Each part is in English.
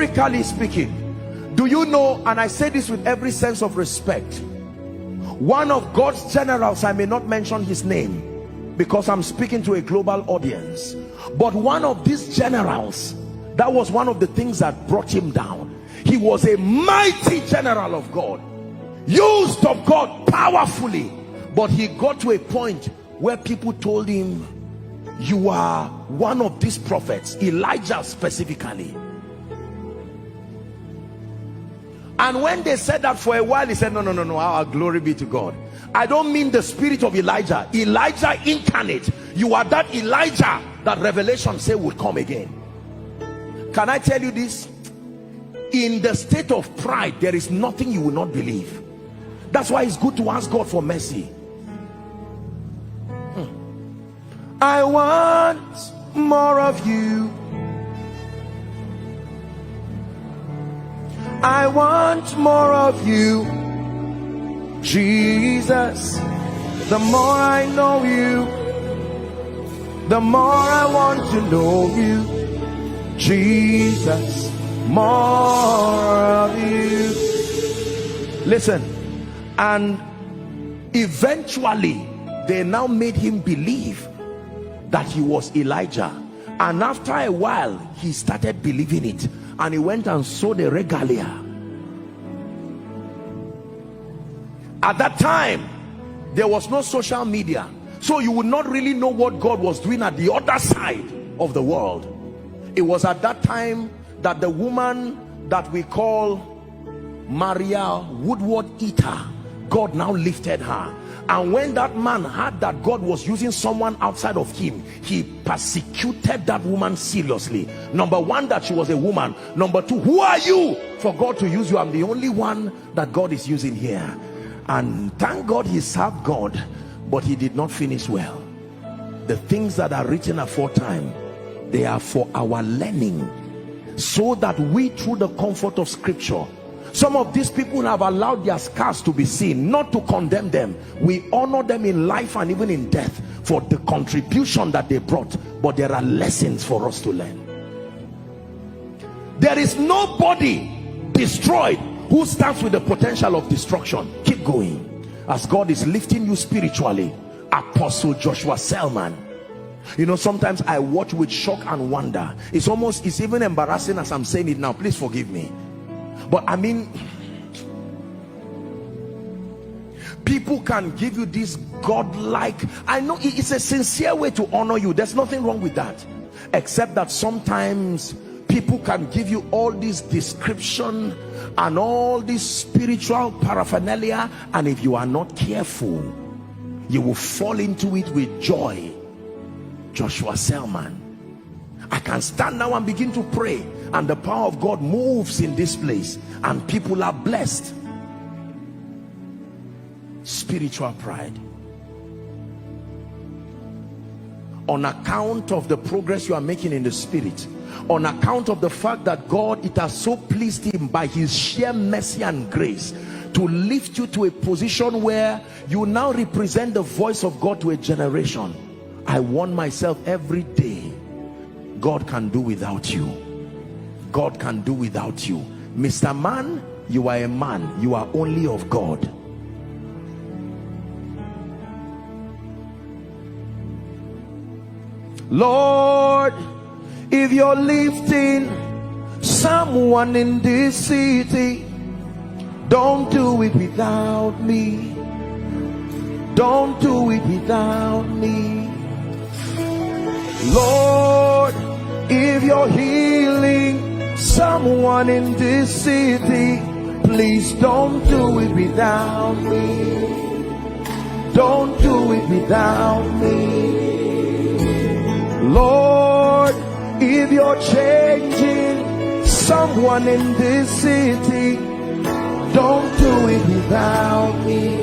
Historically speaking, do you know, and I say this with every sense of respect, one of God's generals, I may not mention his name because I'm speaking to a global audience, but one of these generals, that was one of the things that brought him down. He was a mighty general of God, used of God powerfully, but he got to a point where people told him, you are one of these prophets, Elijah specifically. And when they said that for a while, he said, no, our glory be to God. I don't mean the spirit of Elijah, Elijah incarnate. You are that Elijah that Revelation say would come again. Can I tell you this? In the state of pride, there is nothing you will not believe. That's why it's good to ask God for mercy. I want more of you. I want more of you, Jesus. The more I know you, the more I want to know you, Jesus. More of you. Listen, and eventually they now made him believe that he was Elijah, and after a while he started believing it, and he went and sold a regalia. At that time there was no social media, so you would not really know what God was doing at the other side of the world. It was at that time that the woman that we call Maria Woodward Eater, God now lifted her. And when that man heard that God was using someone outside of him, he persecuted that woman seriously. Number one, that she was a woman. Number two, who are you for God to use you? I'm the only one that God is using here. And thank God he served God, but he did not finish well. The things that are written aforetime, they are for our learning, so that we, through the comfort of scripture, some of these people have allowed their scars to be seen, not to condemn them. We honor them in life and even in death for the contribution that they brought, but there are lessons for us to learn. There is nobody destroyed who stands with the potential of destruction. Keep going as God is lifting you spiritually. Apostle Joshua Selman. You know, sometimes I watch with shock and wonder. It's even embarrassing as I'm saying it now. Please forgive me. But I mean, people can give you this godlike, I know it's a sincere way to honor you, there's nothing wrong with that, except that sometimes people can give you all this description and all this spiritual paraphernalia, and if you are not careful, you will fall into it with joy. Joshua Selman. I can stand now and begin to pray, and the power of God moves in this place and people are blessed. Spiritual pride. On account of the progress you are making in the spirit, on account of the fact that God, it has so pleased him by his sheer mercy and grace to lift you to a position where you now represent the voice of God to a generation. I warn myself every day, God can do without you. God can do without you. Mr. Man, you are a man. You are only of God. Lord, if you're lifting someone in this city, don't do it without me. Don't do it without me. Lord, if you're healing someone in this city, please don't do it without me. Don't do it without me. Lord, if you're changing someone in this city, don't do it without me.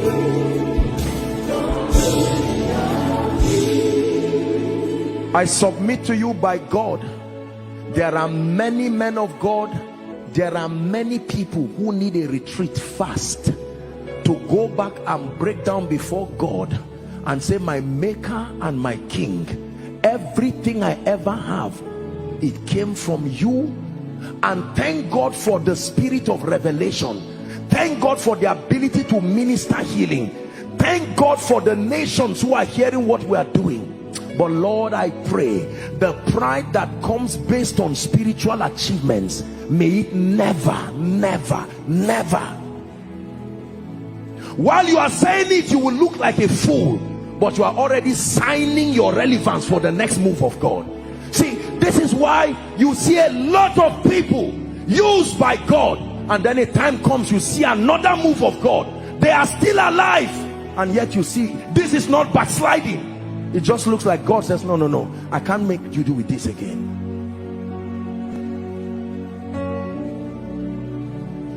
I submit to you by God, there are many men of God, there are many people who need a retreat fast to go back and break down before God and say, my maker and my king, everything I ever have, it came from you And thank God for the spirit of revelation. Thank God for the ability to minister healing. Thank God for the nations who are hearing what we are doing. But Lord, I pray the pride that comes based on spiritual achievements, may it never, never, never. While you are saying it, you will look like a fool, but you are already signing your relevance for the next move of God. See, this is why you see a lot of people used by God, and then a time comes you see another move of God. They are still alive, and yet you see this is not backsliding. It just looks like God says, no, no, no, I can't make you do with this again.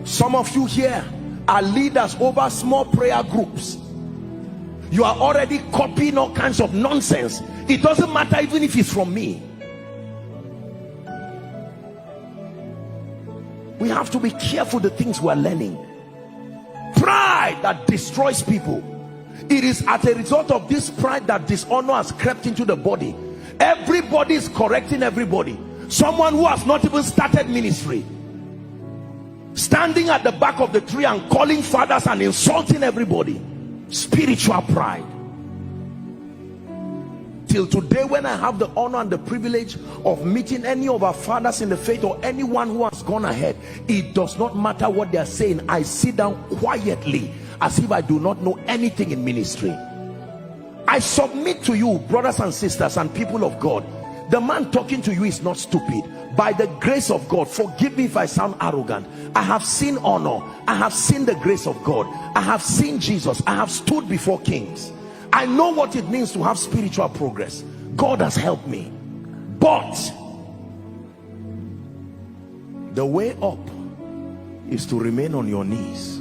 Some of you here are leaders over small prayer groups. You are already copying all kinds of nonsense. It doesn't matter even if it's from me. We have to be careful the things we're learning. Pride that destroys people. It is as a result of this pride that dishonor has crept into the body. Everybody is correcting everybody. Someone who has not even started ministry, standing at the back of the tree and calling fathers and insulting everybody. Spiritual pride. Till today, when I have the honor and the privilege of meeting any of our fathers in the faith or anyone who has gone ahead, it does not matter what they are saying. I sit down quietly as if I do not know anything in ministry. I submit to you, brothers and sisters and people of God, the man talking to you is not stupid. By the grace of God, forgive me if I sound arrogant, I have seen honor, I have seen the grace of God, I have seen Jesus, I have stood before kings. I know what it means to have spiritual progress. God has helped me. But the way up is to remain on your knees